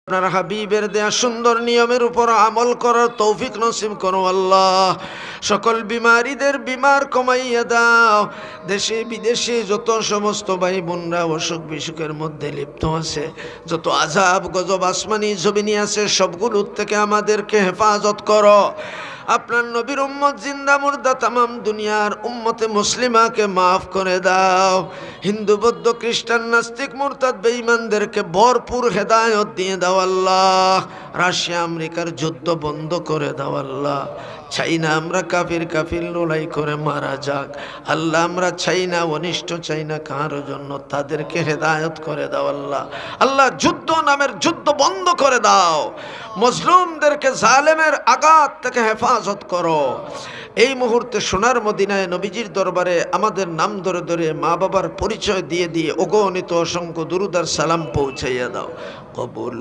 আপনার হাবিবের দেয়া সুন্দর নিয়মের উপর আমল করার তৌফিক নসিব করো আল্লাহ। সকল বিমারীদের বিমার কমাইয়া দাও। দেশে বিদেশে যত সমস্ত ভাই বোনরা অসুখ বিসুখের মধ্যে লিপ্ত আছে, যত আযাব গজব আসমানি জমিনি আছে, সবগুলোর থেকে আমাদেরকে হেফাজত করো। আপনার নবীর উম্মত জিন্দা মুর্দা তামাম দুনিয়ার উম্মতে মুসলিমাকে মাফ করে দাও। হিন্দু বৌদ্ধ খ্রিস্টান নাস্তিক মুরতাদ বেঈমানদেরকে ভরপুর হেদায়েত দিয়ে দাও আল্লাহ। রাশিয়া আমেরিকার যুদ্ধ বন্ধ করে দাও আল্লাহ। চাই না আমরা কাফির লড়াই করে মারা যাক আল্লাহ। আমরা চাই না অনিষ্ট, চাই না কারোর জন্য, তাদেরকে হেদায়েত করে দাও আল্লাহ। আল্লাহ যুদ্ধ নামের যুদ্ধ বন্ধ করে দাও। মজলুমদেরকে জালেমের আঘাত থেকে হেফাজত করো। এই মুহূর্তে সোনার মদিনায় নবীজির দরবারে আমাদের নাম ধরে ধরে মা বাবার পরিচয় দিয়ে দিয়ে অগণিত অসংখ্য দুরূদ আর সালাম পৌঁছাইয়া দাও। কবুল